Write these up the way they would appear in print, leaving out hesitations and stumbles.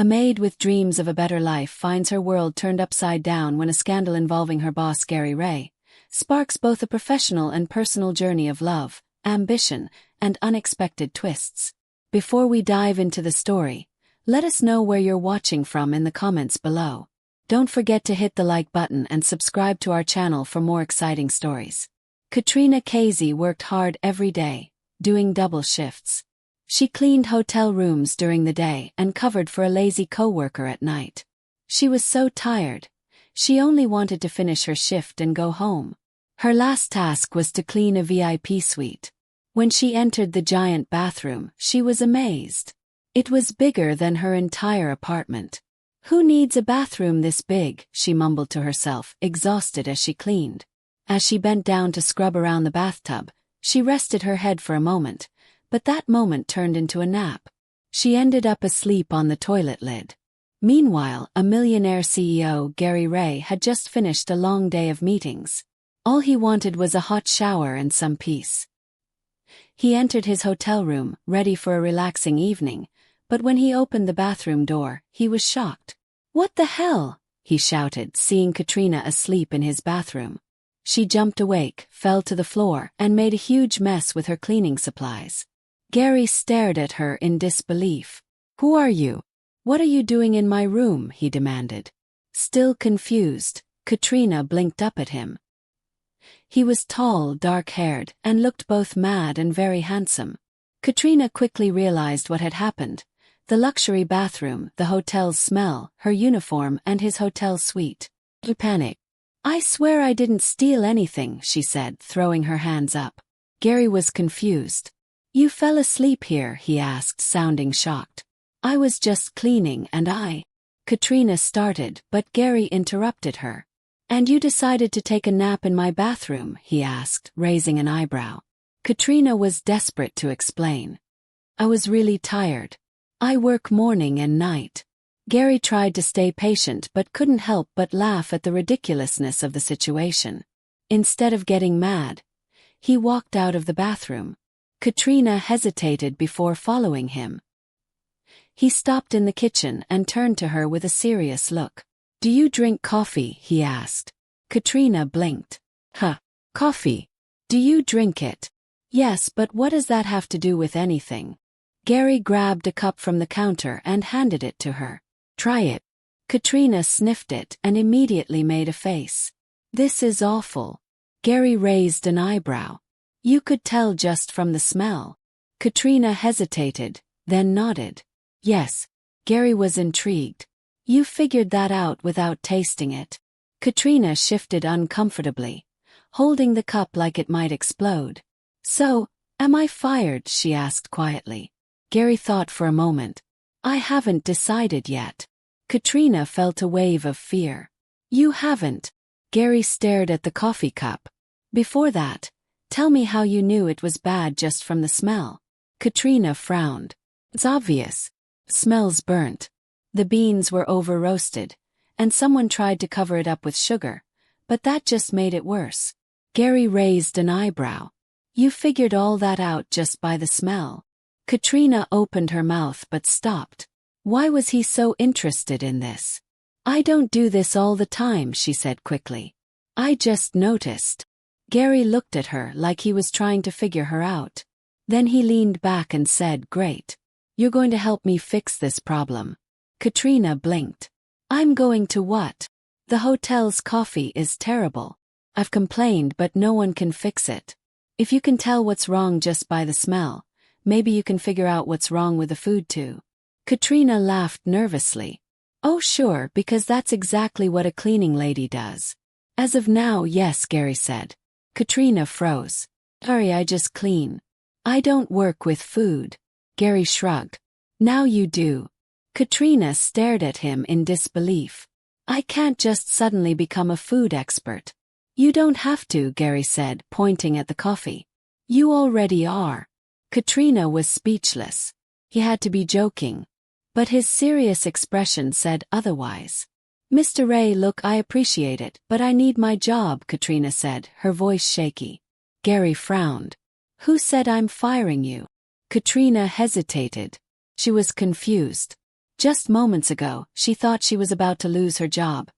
A maid with dreams of a better life finds her world turned upside down when a scandal involving her boss Gary Ray sparks both a professional and personal journey of love, ambition, and unexpected twists. Before we dive into the story, let us know where you're watching from in the comments below. Don't forget to hit the like button and subscribe to our channel for more exciting stories. Katrina Casey worked hard every day, doing double shifts. She cleaned hotel rooms during the day and covered for a lazy coworker at night. She was so tired, she only wanted to finish her shift and go home. Her last task was to clean a VIP suite. When she entered the giant bathroom, she was amazed. It was bigger than her entire apartment. "Who needs a bathroom this big?" she mumbled to herself, exhausted as she cleaned. As she bent down to scrub around the bathtub, she rested her head for a moment, but that moment turned into a nap. She ended up asleep on the toilet lid. Meanwhile, a Millionaire CEO, Gary Ray, had just finished a long day of meetings. All he wanted was a hot shower and some peace. He entered his hotel room, ready for a relaxing evening, but when he opened the bathroom door, he was shocked. "What the hell?" he shouted, seeing Katrina asleep in his bathroom. She jumped awake, fell to the floor, and made a huge mess with her cleaning supplies. Gary stared at her in disbelief. "Who are you? What are you doing in my room?" he demanded. Still confused, Katrina blinked up at him. He was tall, dark-haired, and looked both mad and very handsome. Katrina quickly realized what had happened: the luxury bathroom, the hotel's smell, her uniform, and his hotel suite. She panicked. "I swear I didn't steal anything," she said, throwing her hands up. Gary was confused. "You fell asleep here?" he asked, sounding shocked. "I was just cleaning and Katrina started, but Gary interrupted her. "And you decided to take a nap in my bathroom?" he asked, raising an eyebrow. Katrina was desperate to explain. "I was really tired. I work morning and night." Gary tried to stay patient but couldn't help but laugh at the ridiculousness of the situation. Instead of getting mad, he walked out of the bathroom. Katrina hesitated before following him. He stopped in the kitchen and turned to her with a serious look. "Do you drink coffee?" he asked. Katrina blinked. "Huh. Coffee? Do you drink it?" "Yes, but what does that have to do with anything?" Gary grabbed a cup from the counter and handed it to her. "Try it." Katrina sniffed it and immediately made a face. "This is awful." Gary raised an eyebrow. "You could tell just from the smell." Katrina hesitated, then nodded. "Yes." Gary was intrigued. "You figured that out without tasting it." Katrina shifted uncomfortably, holding the cup like it might explode. "So, am I fired?" she asked quietly. Gary thought for a moment. "I haven't decided yet." Katrina felt a wave of fear. "You haven't?" Gary stared at the coffee cup. "Before that, tell me how you knew it was bad just from the smell." Katrina frowned. "It's obvious. Smells burnt. The beans were over-roasted, and someone tried to cover it up with sugar, but that just made it worse." Gary raised an eyebrow. "You figured all that out just by the smell?" Katrina opened her mouth but stopped. Why was he so interested in this? "I don't do this all the time," she said quickly. "I just noticed." Gary looked at her like he was trying to figure her out. Then he leaned back and said, "Great. You're going to help me fix this problem." Katrina blinked. "I'm going to what?" "The hotel's coffee is terrible. I've complained but no one can fix it. If you can tell what's wrong just by the smell, maybe you can figure out what's wrong with the food too." Katrina laughed nervously. "Oh sure, because that's exactly what a cleaning lady does." "As of now, yes," Gary said. Katrina froze. "Sorry, I just clean. I don't work with food." Gary shrugged. "Now you do." Katrina stared at him in disbelief. "I can't just suddenly become a food expert." "You don't have to," Gary said, pointing at the coffee. "You already are." Katrina was speechless. He had to be joking. But his serious expression said otherwise. "Mr. Ray, look, I appreciate it, but I need my job," Katrina said, her voice shaky. Gary frowned. "Who said I'm firing you?" Katrina hesitated. She was confused. Just moments ago, she thought she was about to lose her job.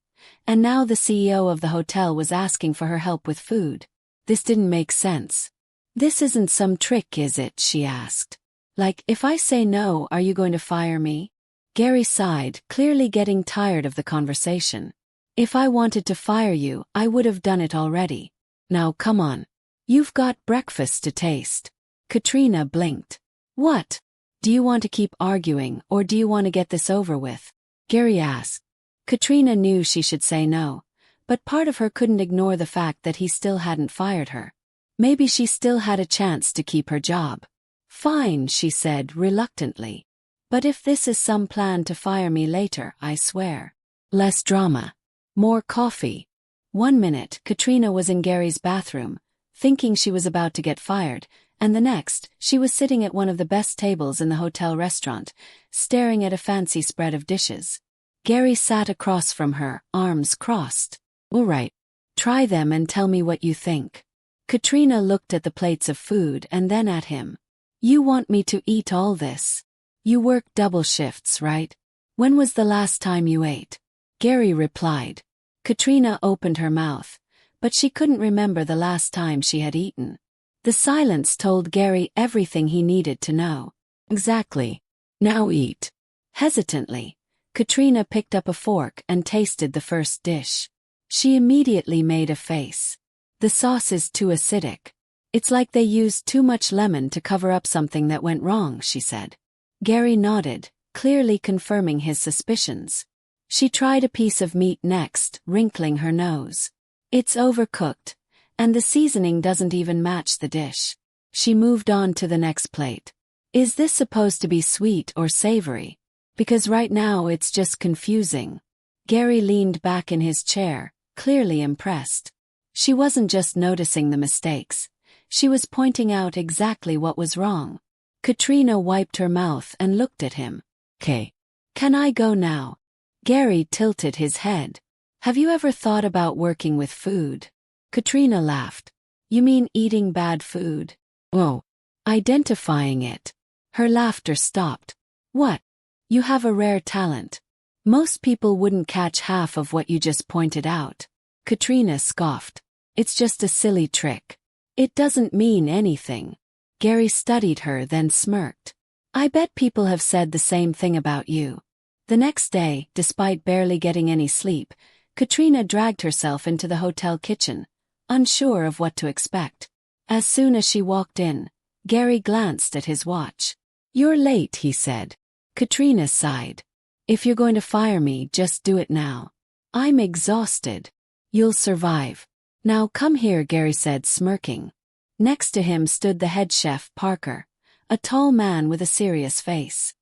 And now the CEO of the hotel was asking for her help with food. This didn't make sense. "This isn't some trick, is it?" she asked. "Like, if I say no, are you going to fire me?" Gary sighed, clearly getting tired of the conversation. "If I wanted to fire you, I would have done it already. Now come on. You've got breakfast to taste." Katrina blinked. "What? Do you want to keep arguing, or do you want to get this over with?" Gary asked. Katrina knew she should say no, but part of her couldn't ignore the fact that he still hadn't fired her. Maybe she still had a chance to keep her job. "Fine," she said reluctantly. "But if this is some plan to fire me later, I swear." Less drama. More coffee. 1 minute, Katrina was in Gary's bathroom, thinking she was about to get fired, and the next, she was sitting at one of the best tables in the hotel restaurant, staring at a fancy spread of dishes. Gary sat across from her, arms crossed. "All right. Try them and tell me what you think." Katrina looked at the plates of food and then at him. "You want me to eat all this? You work double shifts, right? When was the last time you ate?" Gary replied. Katrina opened her mouth, but she couldn't remember the last time she had eaten. The silence told Gary everything he needed to know. "Exactly. Now eat." Hesitantly, Katrina picked up a fork and tasted the first dish. She immediately made a face. "The sauce is too acidic. It's like they used too much lemon to cover up something that went wrong," she said. Gary nodded, clearly confirming his suspicions. She tried a piece of meat next, wrinkling her nose. "It's overcooked, and the seasoning doesn't even match the dish." She moved on to the next plate. "Is this supposed to be sweet or savory? Because right now it's just confusing." Gary leaned back in his chair, clearly impressed. She wasn't just noticing the mistakes. She was pointing out exactly what was wrong. Katrina wiped her mouth and looked at him. "'Kay. Can I go now?" Gary tilted his head. "Have you ever thought about working with food?" Katrina laughed. "You mean eating bad food?" "Oh. Identifying it." Her laughter stopped. "What? You have a rare talent. Most people wouldn't catch half of what you just pointed out." Katrina scoffed. "It's just a silly trick. It doesn't mean anything." Gary studied her, then smirked. "I bet people have said the same thing about you." The next day, despite barely getting any sleep, Katrina dragged herself into the hotel kitchen, unsure of what to expect. As soon as she walked in, Gary glanced at his watch. "You're late," he said. Katrina sighed. "If you're going to fire me, just do it now. I'm exhausted." "You'll survive. Now come here," Gary said, smirking. Next to him stood the head chef, Parker, a tall man with a serious face.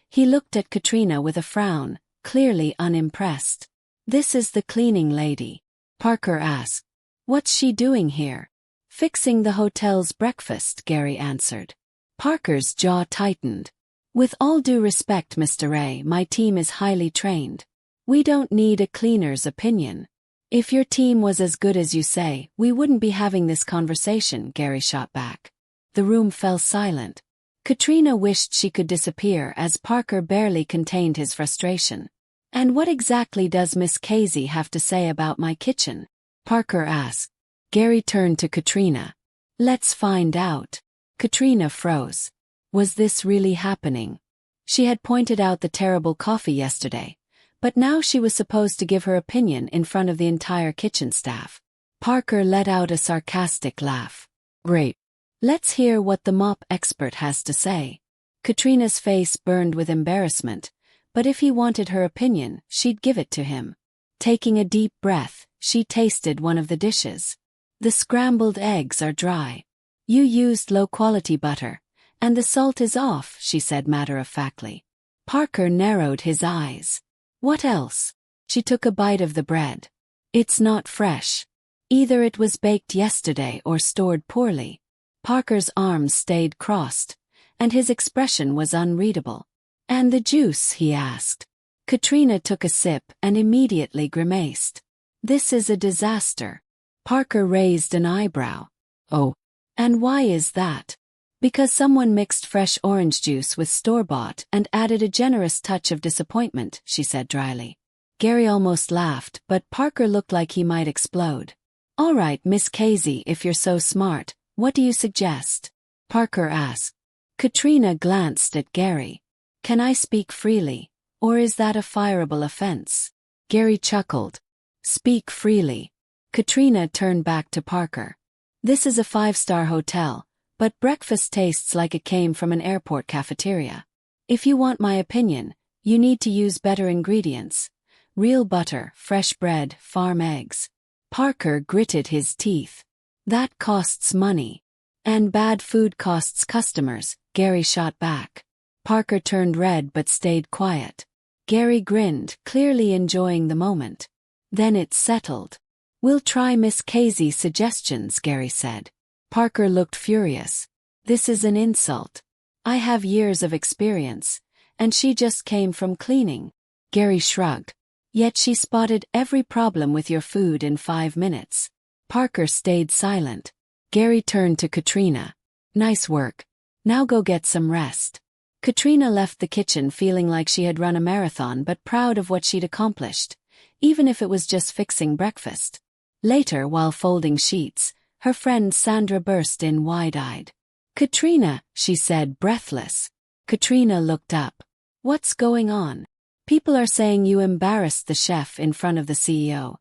He looked at Katrina with a frown, clearly unimpressed. "This is the cleaning lady?" Parker asked. "What's she doing here?" "Fixing the hotel's breakfast," Gary answered. Parker's jaw tightened. "With all due respect, Mr. Ray, my team is highly trained. We don't need a cleaner's opinion." "If your team was as good as you say, we wouldn't be having this conversation," Gary shot back. The room fell silent. Katrina wished she could disappear as Parker barely contained his frustration. "And what exactly does Miss Casey have to say about my kitchen?" Parker asked. Gary turned to Katrina. "Let's find out." Katrina froze. Was this really happening? She had pointed out the terrible coffee yesterday, but now she was supposed to give her opinion in front of the entire kitchen staff. Parker let out a sarcastic laugh. "Great. Let's hear what the mop expert has to say." Katrina's face burned with embarrassment, but if he wanted her opinion, she'd give it to him. Taking a deep breath, she tasted one of the dishes. "The scrambled eggs are dry. You used low-quality butter, and the salt is off," she said matter-of-factly. Parker narrowed his eyes. "What else?" She took a bite of the bread. "It's not fresh. Either it was baked yesterday or stored poorly." Parker's arms stayed crossed, and his expression was unreadable. "And the juice?" he asked. Katrina took a sip and immediately grimaced. "This is a disaster." Parker raised an eyebrow. "Oh. And why is that?" Because someone mixed fresh orange juice with store-bought and added a generous touch of disappointment, she said dryly. Gary almost laughed, but Parker looked like he might explode. All right, Miss Casey, if you're so smart, what do you suggest? Parker asked. Katrina glanced at Gary. Can I speak freely? Or is that a fireable offense? Gary chuckled. Speak freely. Katrina turned back to Parker. This is a 5-star hotel, but breakfast tastes like it came from an airport cafeteria. If you want my opinion, you need to use better ingredients. Real butter, fresh bread, farm eggs. Parker gritted his teeth. That costs money. And bad food costs customers, Gary shot back. Parker turned red but stayed quiet. Gary grinned, clearly enjoying the moment. Then it settled. We'll try Miss Casey's suggestions, Gary said. Parker looked furious. This is an insult. I have years of experience, and she just came from cleaning. Gary shrugged. Yet she spotted every problem with your food in 5 minutes. Parker stayed silent. Gary turned to Katrina. Nice work. Now go get some rest. Katrina left the kitchen feeling like she had run a marathon but proud of what she'd accomplished, even if it was just fixing breakfast. Later, while folding sheets, her friend Sandra burst in wide-eyed. Katrina, she said, breathless. Katrina looked up. What's going on? People are saying you embarrassed the chef in front of the CEO.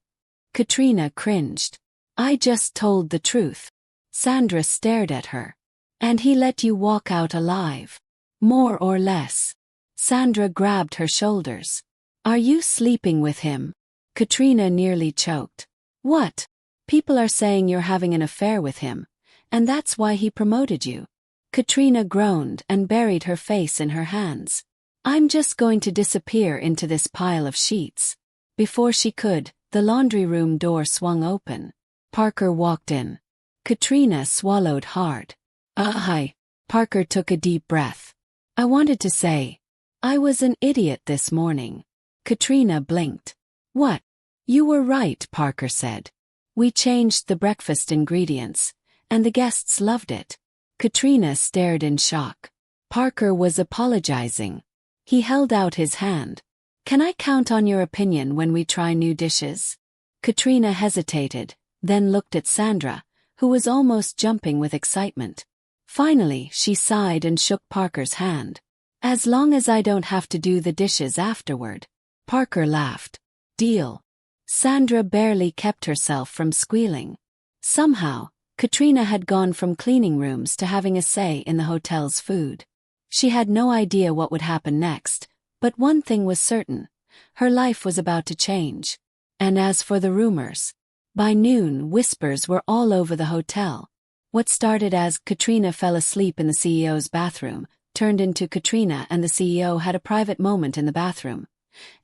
Katrina cringed. I just told the truth. Sandra stared at her. And he let you walk out alive. More or less. Sandra grabbed her shoulders. Are you sleeping with him? Katrina nearly choked. What? People are saying you're having an affair with him, and that's why he promoted you. Katrina groaned and buried her face in her hands. I'm just going to disappear into this pile of sheets. Before she could, the laundry room door swung open. Parker walked in. Katrina swallowed hard. Hi. Parker took a deep breath. I wanted to say, I was an idiot this morning. Katrina blinked. What? You were right, Parker said. We changed the breakfast ingredients, and the guests loved it. Katrina stared in shock. Parker was apologizing. He held out his hand. Can I count on your opinion when we try new dishes? Katrina hesitated, then looked at Sandra, who was almost jumping with excitement. Finally, she sighed and shook Parker's hand. As long as I don't have to do the dishes afterward. Parker laughed. Deal. Sandra barely kept herself from squealing. Somehow, Katrina had gone from cleaning rooms to having a say in the hotel's food. She had no idea what would happen next, but one thing was certain. Her life was about to change. And as for the rumors, by noon whispers were all over the hotel. What started as Katrina fell asleep in the CEO's bathroom turned into Katrina and the CEO had a private moment in the bathroom.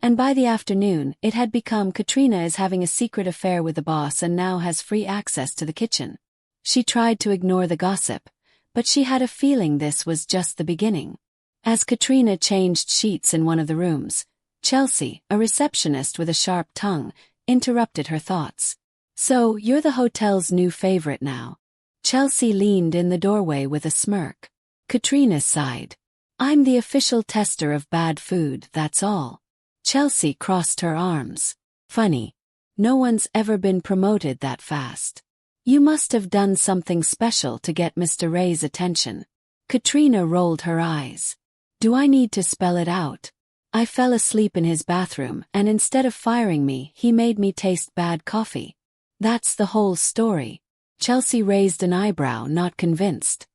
And by the afternoon, it had become Katrina is having a secret affair with the boss and now has free access to the kitchen. She tried to ignore the gossip, but she had a feeling this was just the beginning. As Katrina changed sheets in one of the rooms, Chelsea, a receptionist with a sharp tongue, interrupted her thoughts. So, you're the hotel's new favorite now. Chelsea leaned in the doorway with a smirk. Katrina sighed. I'm the official tester of bad food, that's all. Chelsea crossed her arms. Funny. No one's ever been promoted that fast. You must have done something special to get Mr. Ray's attention. Katrina rolled her eyes. Do I need to spell it out? I fell asleep in his bathroom and instead of firing me, he made me taste bad coffee. That's the whole story. Chelsea raised an eyebrow, not convinced.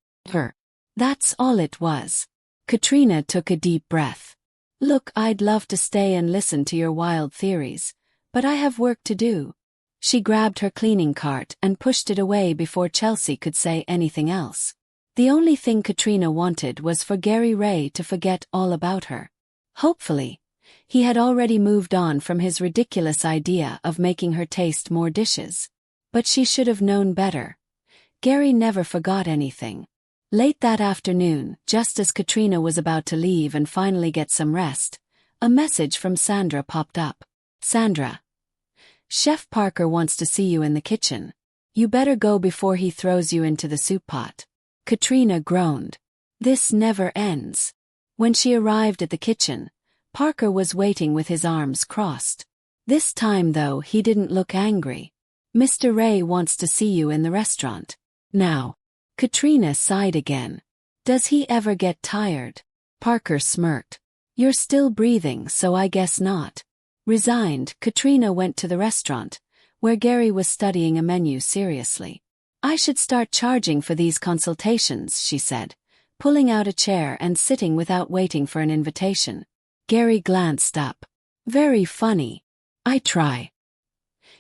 That's all it was. Katrina took a deep breath. Look, I'd love to stay and listen to your wild theories, but I have work to do. She grabbed her cleaning cart and pushed it away before Chelsea could say anything else. The only thing Katrina wanted was for Gary Ray to forget all about her. Hopefully, he had already moved on from his ridiculous idea of making her taste more dishes. But she should have known better. Gary never forgot anything. Late that afternoon, just as Katrina was about to leave and finally get some rest, a message from Sandra popped up. Sandra. Chef Parker wants to see you in the kitchen. You better go before he throws you into the soup pot. Katrina groaned. This never ends. When she arrived at the kitchen, Parker was waiting with his arms crossed. This time though he didn't look angry. Mr. Ray wants to see you in the restaurant. Now. Katrina sighed again. Does he ever get tired? Parker smirked. You're still breathing, so I guess not. Resigned, Katrina went to the restaurant, where Gary was studying a menu seriously. I should start charging for these consultations, she said, pulling out a chair and sitting without waiting for an invitation. Gary glanced up. Very funny. I try.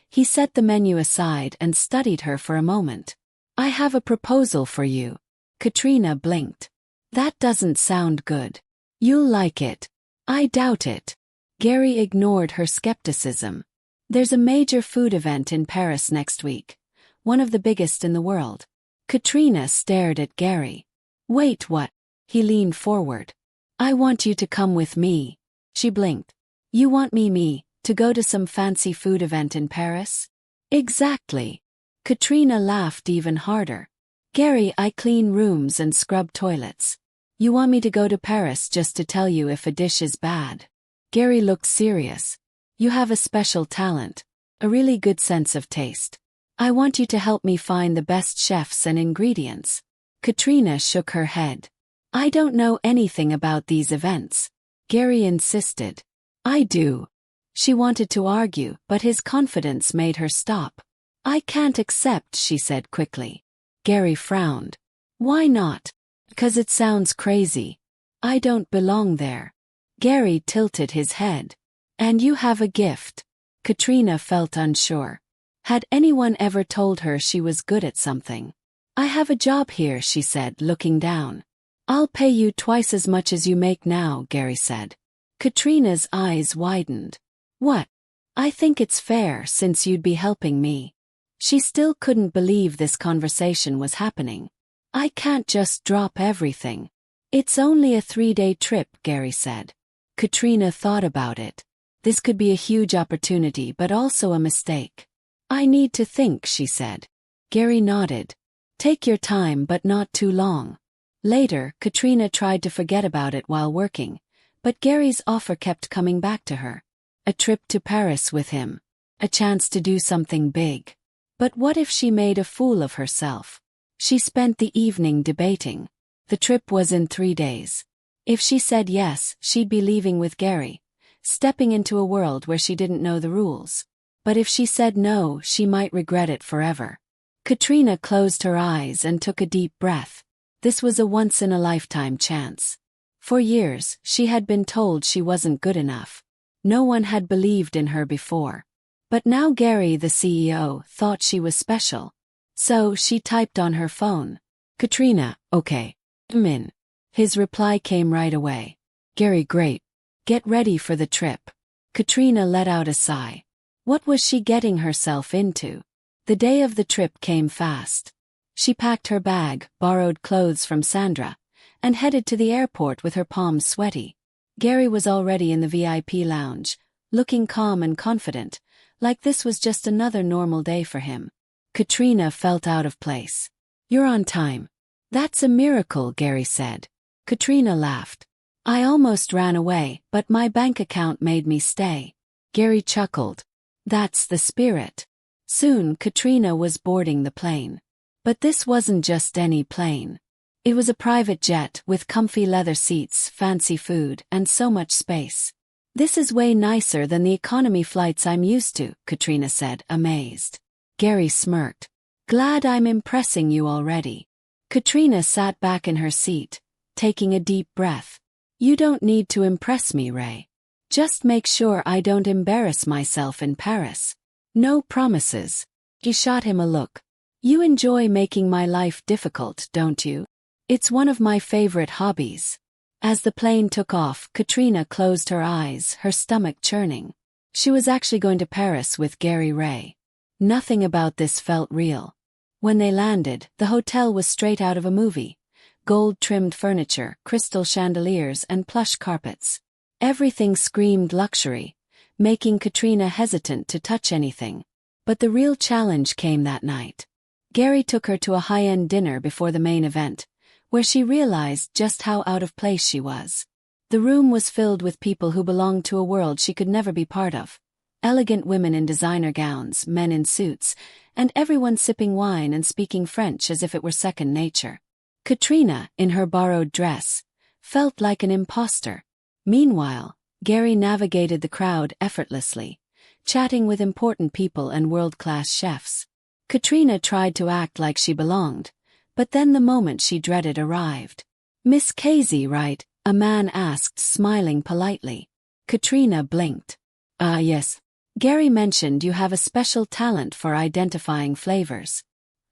He set the menu aside and studied her for a moment. I have a proposal for you. Katrina blinked. That doesn't sound good. You'll like it. I doubt it. Gary ignored her skepticism. There's a major food event in Paris next week, one of the biggest in the world. Katrina stared at Gary. Wait, what? He leaned forward. I want you to come with me. She blinked. You want me to go to some fancy food event in Paris? Exactly. Katrina laughed even harder. Gary, I clean rooms and scrub toilets. You want me to go to Paris just to tell you if a dish is bad? Gary looked serious. You have a special talent, a really good sense of taste. I want you to help me find the best chefs and ingredients. Katrina shook her head. I don't know anything about these events. Gary insisted. I do. She wanted to argue, but his confidence made her stop. I can't accept, she said quickly. Gary frowned. Why not? Because it sounds crazy. I don't belong there. Gary tilted his head. And you have a gift. Katrina felt unsure. Had anyone ever told her she was good at something? I have a job here, she said, looking down. I'll pay you twice as much as you make now, Gary said. Katrina's eyes widened. What? I think it's fair since you'd be helping me. She still couldn't believe this conversation was happening. I can't just drop everything. It's only a 3-day trip, Gary said. Katrina thought about it. This could be a huge opportunity but also a mistake. I need to think, she said. Gary nodded. Take your time but not too long. Later, Katrina tried to forget about it while working, but Gary's offer kept coming back to her. A trip to Paris with him. A chance to do something big. But what if she made a fool of herself? She spent the evening debating. The trip was in 3 days. If she said yes, she'd be leaving with Gary, stepping into a world where she didn't know the rules. But if she said no, she might regret it forever. Katrina closed her eyes and took a deep breath. This was a once-in-a-lifetime chance. For years, she had been told she wasn't good enough. No one had believed in her before. But now Gary, the CEO, thought she was special. So she typed on her phone. Katrina, okay. I'm in. His reply came right away. Gary, great. Get ready for the trip. Katrina let out a sigh. What was she getting herself into? The day of the trip came fast. She packed her bag, borrowed clothes from Sandra, and headed to the airport with her palms sweaty. Gary was already in the VIP lounge, looking calm and confident, like this was just another normal day for him. Katrina felt out of place. You're on time. That's a miracle, Gary said. Katrina laughed. I almost ran away, but my bank account made me stay. Gary chuckled. That's the spirit. Soon Katrina was boarding the plane. But this wasn't just any plane. It was a private jet with comfy leather seats, fancy food, and so much space. This is way nicer than the economy flights I'm used to, Katrina said, amazed. Gary smirked. Glad I'm impressing you already. Katrina sat back in her seat, taking a deep breath. You don't need to impress me, Ray. Just make sure I don't embarrass myself in Paris. No promises. He shot him a look. You enjoy making my life difficult, don't you? It's one of my favorite hobbies. As the plane took off, Katrina closed her eyes, her stomach churning. She was actually going to Paris with Gary Ray. Nothing about this felt real. When they landed, the hotel was straight out of a movie. Gold-trimmed furniture, crystal chandeliers, and plush carpets. Everything screamed luxury, making Katrina hesitant to touch anything. But the real challenge came that night. Gary took her to a high-end dinner before the main event, where she realized just how out of place she was. The room was filled with people who belonged to a world she could never be part of. Elegant women in designer gowns, men in suits, and everyone sipping wine and speaking French as if it were second nature. Katrina, in her borrowed dress, felt like an imposter. Meanwhile, Gary navigated the crowd effortlessly, chatting with important people and world-class chefs. Katrina tried to act like she belonged, but then the moment she dreaded arrived. "Miss Casey, right?" a man asked, smiling politely. Katrina blinked. "Ah, yes. Gary mentioned you have a special talent for identifying flavors."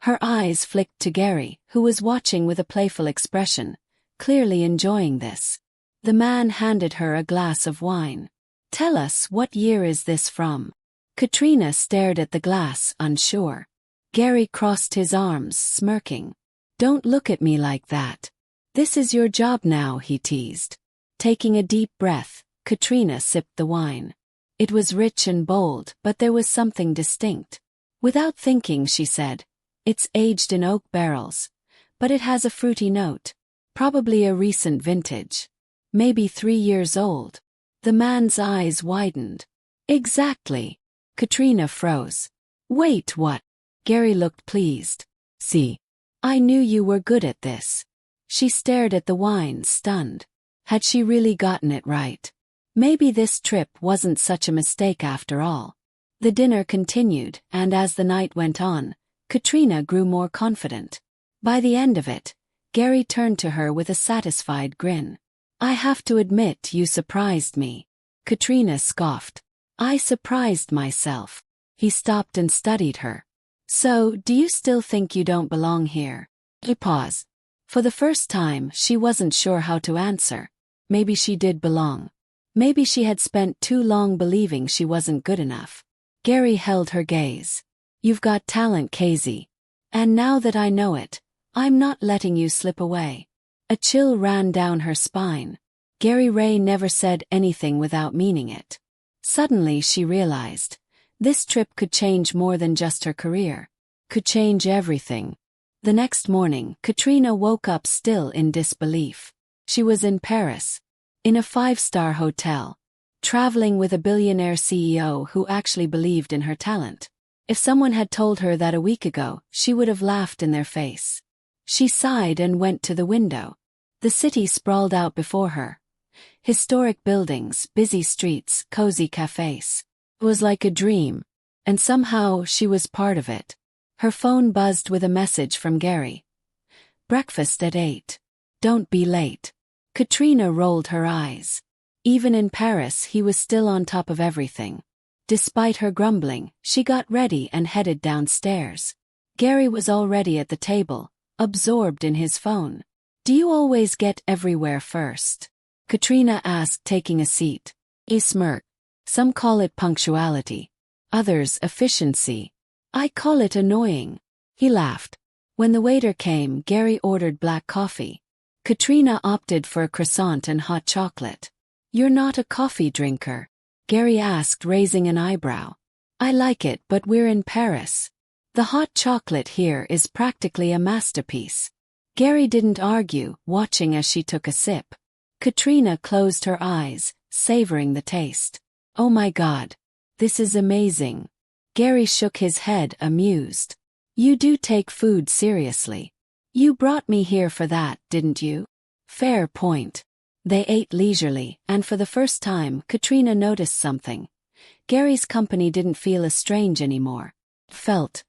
Her eyes flicked to Gary, who was watching with a playful expression, clearly enjoying this. The man handed her a glass of wine. "Tell us, what year is this from?" Katrina stared at the glass, unsure. Gary crossed his arms, smirking. "Don't look at me like that. This is your job now," he teased. Taking a deep breath, Katrina sipped the wine. It was rich and bold, but there was something distinct. Without thinking, she said, "It's aged in oak barrels, but it has a fruity note. Probably a recent vintage. Maybe 3 years old." The man's eyes widened. "Exactly." Katrina froze. "Wait, what?" Gary looked pleased. "See, I knew you were good at this." She stared at the wine, stunned. Had she really gotten it right? Maybe this trip wasn't such a mistake after all. The dinner continued, and as the night went on, Katrina grew more confident. By the end of it, Gary turned to her with a satisfied grin. "I have to admit, you surprised me." Katrina scoffed. "I surprised myself." He stopped and studied her. "So, do you still think you don't belong here?" He paused. For the first time, she wasn't sure how to answer. Maybe she did belong. Maybe she had spent too long believing she wasn't good enough. Gary held her gaze. "You've got talent, Casey. And now that I know it, I'm not letting you slip away." A chill ran down her spine. Gary Ray never said anything without meaning it. Suddenly she realized, this trip could change more than just her career. Could change everything. The next morning, Katrina woke up still in disbelief. She was in Paris, in a 5-star hotel, traveling with a billionaire CEO who actually believed in her talent. If someone had told her that a week ago, she would have laughed in their face. She sighed and went to the window. The city sprawled out before her. Historic buildings, busy streets, cozy cafes. It was like a dream, and somehow she was part of it. Her phone buzzed with a message from Gary. "Breakfast at 8. Don't be late." Katrina rolled her eyes. Even in Paris, he was still on top of everything. Despite her grumbling, she got ready and headed downstairs. Gary was already at the table, absorbed in his phone. "Do you always get everywhere first?" Katrina asked, taking a seat. He smirked. "Some call it punctuality. Others efficiency. I call it annoying." He laughed. When the waiter came, Gary ordered black coffee. Katrina opted for a croissant and hot chocolate. "You're not a coffee drinker?" Gary asked, raising an eyebrow. "I like it, but we're in Paris. The hot chocolate here is practically a masterpiece." Gary didn't argue, watching as she took a sip. Katrina closed her eyes, savoring the taste. "Oh my God. This is amazing." Gary shook his head, amused. "You do take food seriously. You brought me here for that, didn't you?" "Fair point." They ate leisurely, and for the first time, Katrina noticed something. Gary's company didn't feel as strange anymore. It felt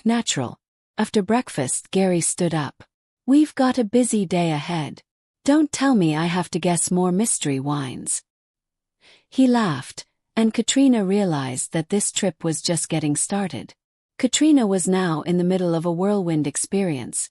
natural. After breakfast, Gary stood up. "We've got a busy day ahead. Don't tell me I have to guess more mystery wines." He laughed, and Katrina realized that this trip was just getting started. Katrina was now in the middle of a whirlwind experience,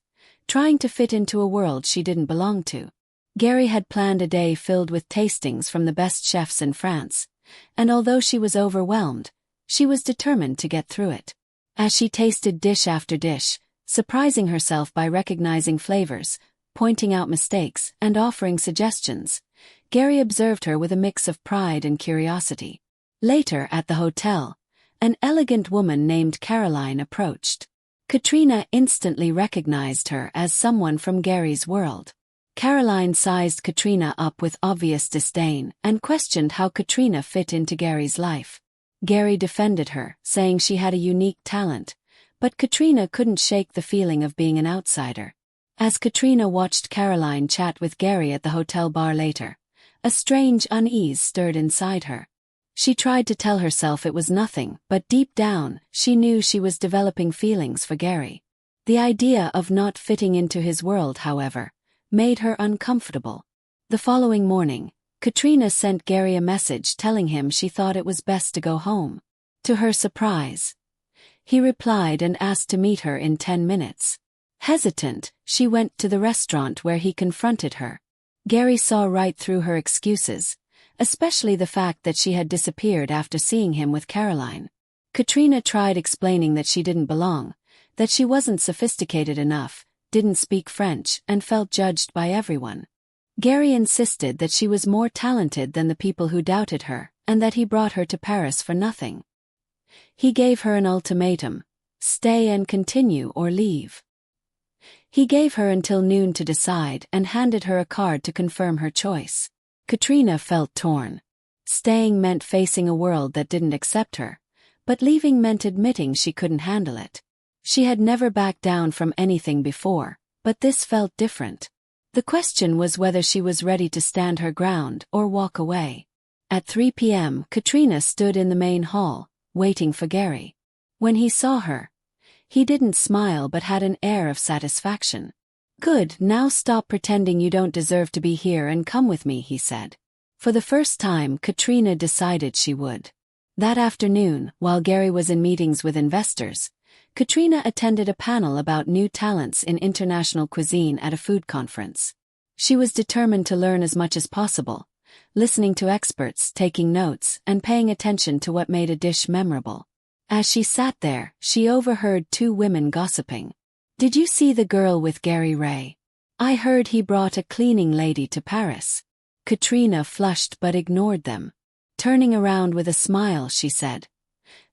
trying to fit into a world she didn't belong to. Gary had planned a day filled with tastings from the best chefs in France, and although she was overwhelmed, she was determined to get through it. As she tasted dish after dish, surprising herself by recognizing flavors, pointing out mistakes, and offering suggestions, Gary observed her with a mix of pride and curiosity. Later, at the hotel, an elegant woman named Caroline approached. Katrina instantly recognized her as someone from Gary's world. Caroline sized Katrina up with obvious disdain and questioned how Katrina fit into Gary's life. Gary defended her, saying she had a unique talent, but Katrina couldn't shake the feeling of being an outsider. As Katrina watched Caroline chat with Gary at the hotel bar later, a strange unease stirred inside her. She tried to tell herself it was nothing, but deep down, she knew she was developing feelings for Gary. The idea of not fitting into his world, however, made her uncomfortable. The following morning, Katrina sent Gary a message telling him she thought it was best to go home. To her surprise, he replied and asked to meet her in 10 minutes. Hesitant, she went to the restaurant where he confronted her. Gary saw right through her excuses, especially the fact that she had disappeared after seeing him with Caroline. Katrina tried explaining that she didn't belong, that she wasn't sophisticated enough, didn't speak French, and felt judged by everyone. Gary insisted that she was more talented than the people who doubted her, and that he brought her to Paris for nothing. He gave her an ultimatum: stay and continue or leave. He gave her until noon to decide and handed her a card to confirm her choice. Katrina felt torn. Staying meant facing a world that didn't accept her, but leaving meant admitting she couldn't handle it. She had never backed down from anything before, but this felt different. The question was whether she was ready to stand her ground or walk away. At 3 p.m., Katrina stood in the main hall, waiting for Gary. When he saw her, he didn't smile but had an air of satisfaction. "Good, now stop pretending you don't deserve to be here and come with me," he said. For the first time, Katrina decided she would. That afternoon, while Gary was in meetings with investors, Katrina attended a panel about new talents in international cuisine at a food conference. She was determined to learn as much as possible, listening to experts, taking notes, and paying attention to what made a dish memorable. As she sat there, she overheard two women gossiping. "Did you see the girl with Gary Ray? I heard he brought a cleaning lady to Paris." Katrina flushed but ignored them. Turning around with a smile, she said,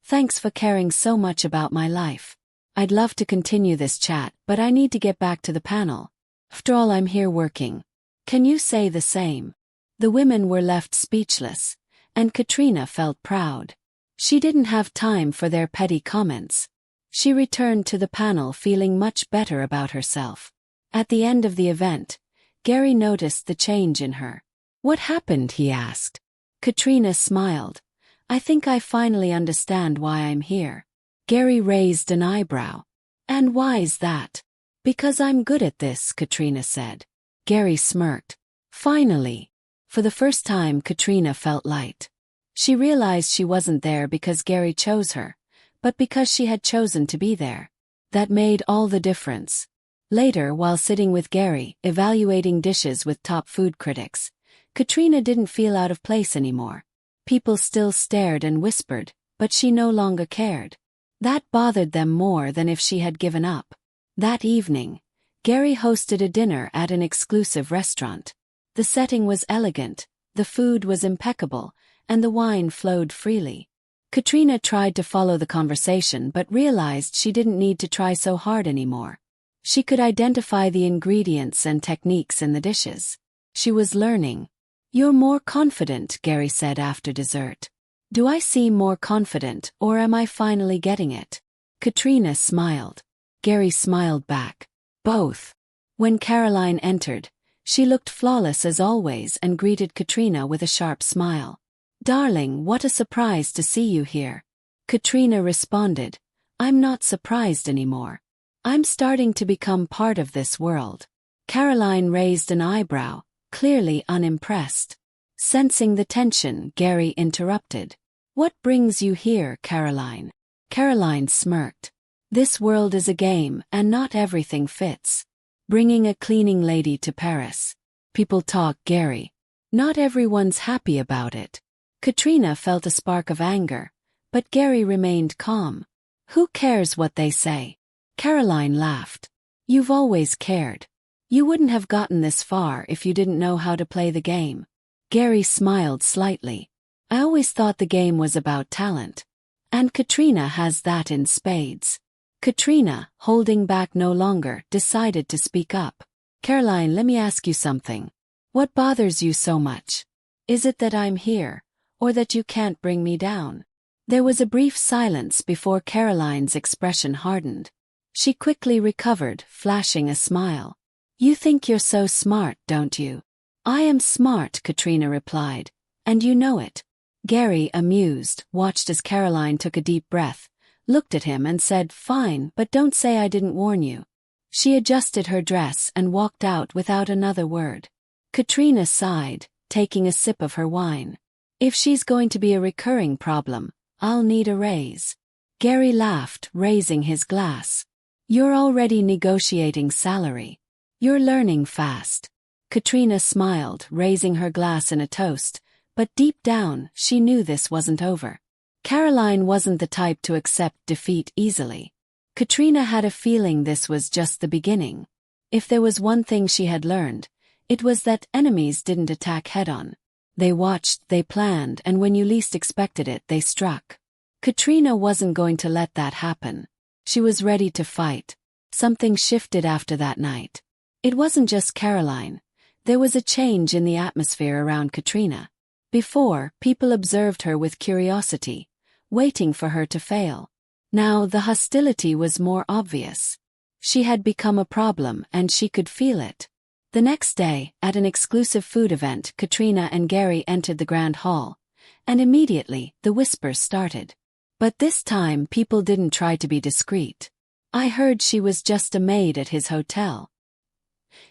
"Thanks for caring so much about my life. I'd love to continue this chat, but I need to get back to the panel. After all, I'm here working. Can you say the same?" The women were left speechless, and Katrina felt proud. She didn't have time for their petty comments. She returned to the panel feeling much better about herself. At the end of the event, Gary noticed the change in her. "What happened?" he asked. Katrina smiled. "I think I finally understand why I'm here." Gary raised an eyebrow. "And why's that?" "Because I'm good at this," Katrina said. Gary smirked. Finally. For the first time, Katrina felt light. She realized she wasn't there because Gary chose her, but because she had chosen to be there. That made all the difference. Later, while sitting with Gary, evaluating dishes with top food critics, Katrina didn't feel out of place anymore. People still stared and whispered, but she no longer cared. That bothered them more than if she had given up. That evening, Gary hosted a dinner at an exclusive restaurant. The setting was elegant, the food was impeccable, and the wine flowed freely. Katrina tried to follow the conversation but realized she didn't need to try so hard anymore. She could identify the ingredients and techniques in the dishes. She was learning. "You're more confident," Gary said after dessert. "Do I seem more confident, or am I finally getting it?" Katrina smiled. Gary smiled back. "Both." When Caroline entered, she looked flawless as always and greeted Katrina with a sharp smile. "Darling, what a surprise to see you here." Katrina responded, "I'm not surprised anymore. I'm starting to become part of this world." Caroline raised an eyebrow, clearly unimpressed. Sensing the tension, Gary interrupted. "What brings you here, Caroline?" Caroline smirked. "This world is a game, and not everything fits. Bringing a cleaning lady to Paris. People talk, Gary. Not everyone's happy about it." Katrina felt a spark of anger, but Gary remained calm. "Who cares what they say?" Caroline laughed. "You've always cared. You wouldn't have gotten this far if you didn't know how to play the game." Gary smiled slightly. "I always thought the game was about talent. And Katrina has that in spades." Katrina, holding back no longer, decided to speak up. Caroline, let me ask you something. What bothers you so much? Is it that I'm here, or that you can't bring me down? There was a brief silence before Caroline's expression hardened. She quickly recovered, flashing a smile. You think you're so smart, don't you? I am smart, Katrina replied, and you know it. Gary, amused, watched as Caroline took a deep breath, looked at him and said, Fine, but don't say I didn't warn you. She adjusted her dress and walked out without another word. Katrina sighed, taking a sip of her wine. If she's going to be a recurring problem, I'll need a raise. Gary laughed, raising his glass. You're already negotiating salary. You're learning fast. Katrina smiled, raising her glass in a toast, but deep down, she knew this wasn't over. Caroline wasn't the type to accept defeat easily. Katrina had a feeling this was just the beginning. If there was one thing she had learned, it was that enemies didn't attack head-on. They watched, they planned, and when you least expected it, they struck. Katrina wasn't going to let that happen. She was ready to fight. Something shifted after that night. It wasn't just Caroline. There was a change in the atmosphere around Katrina. Before, people observed her with curiosity, waiting for her to fail. Now the hostility was more obvious. She had become a problem and she could feel it. The next day, at an exclusive food event, Katrina and Gary entered the grand hall, and immediately, the whispers started. But this time people didn't try to be discreet. I heard she was just a maid at his hotel.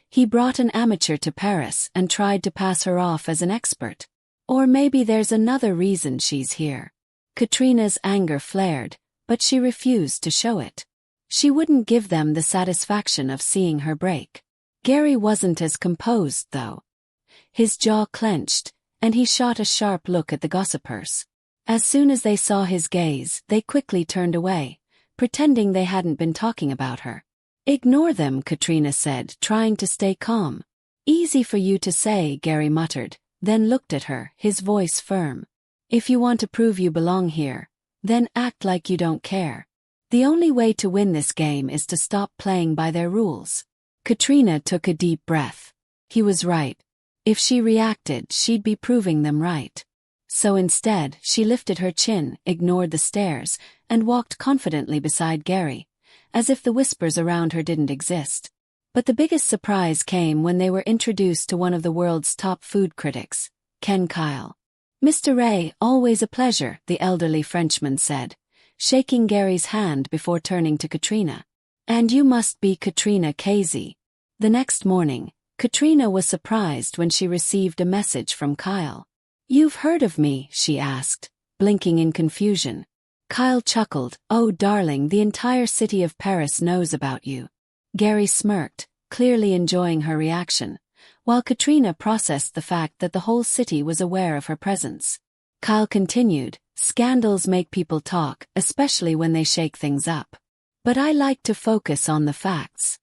He brought an amateur to Paris and tried to pass her off as an expert. Or maybe there's another reason she's here. Katrina's anger flared, but she refused to show it. She wouldn't give them the satisfaction of seeing her break. Gary wasn't as composed, though. His jaw clenched, and he shot a sharp look at the gossipers. As soon as they saw his gaze, they quickly turned away, pretending they hadn't been talking about her. Ignore them, Katrina said, trying to stay calm. Easy for you to say, Gary muttered, then looked at her, his voice firm. If you want to prove you belong here, then act like you don't care. The only way to win this game is to stop playing by their rules. Katrina took a deep breath. He was right. If she reacted, she'd be proving them right. So instead, she lifted her chin, ignored the stares, and walked confidently beside Gary, as if the whispers around her didn't exist. But the biggest surprise came when they were introduced to one of the world's top food critics, Ken Kyle. Mr. Ray, always a pleasure, the elderly Frenchman said, shaking Gary's hand before turning to Katrina. And you must be Katrina Casey. The next morning, Katrina was surprised when she received a message from Kyle. You've heard of me, she asked, blinking in confusion. Kyle chuckled, Oh darling, the entire city of Paris knows about you. Gary smirked, clearly enjoying her reaction, while Katrina processed the fact that the whole city was aware of her presence. Kyle continued, Scandals make people talk, especially when they shake things up. But I like to focus on the facts.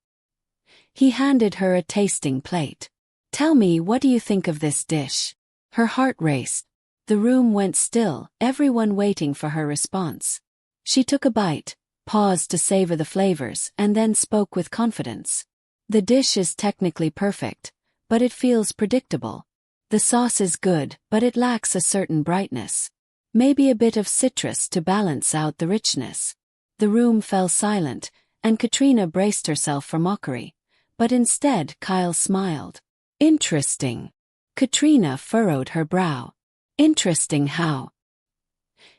He handed her a tasting plate. Tell me, what do you think of this dish? Her heart raced. The room went still, everyone waiting for her response. She took a bite, paused to savor the flavors, and then spoke with confidence. The dish is technically perfect, but it feels predictable. The sauce is good, but it lacks a certain brightness. Maybe a bit of citrus to balance out the richness. The room fell silent, and Katrina braced herself for mockery. But instead, Kyle smiled. Interesting. Katrina furrowed her brow. Interesting how?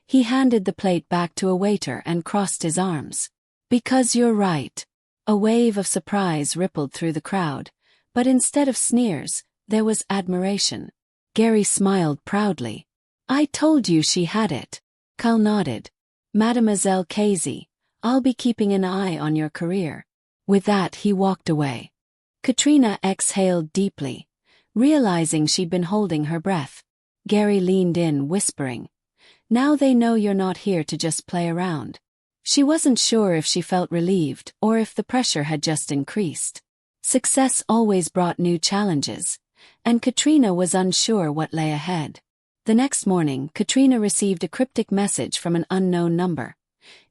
He handed the plate back to a waiter and crossed his arms. Because you're right. A wave of surprise rippled through the crowd, but instead of sneers, there was admiration. Gary smiled proudly. I told you she had it. Kyle nodded. Mademoiselle Casey, I'll be keeping an eye on your career. With that, he walked away. Katrina exhaled deeply, realizing she'd been holding her breath. Gary leaned in, whispering, Now they know you're not here to just play around. She wasn't sure if she felt relieved or if the pressure had just increased. Success always brought new challenges, and Katrina was unsure what lay ahead. The next morning, Katrina received a cryptic message from an unknown number.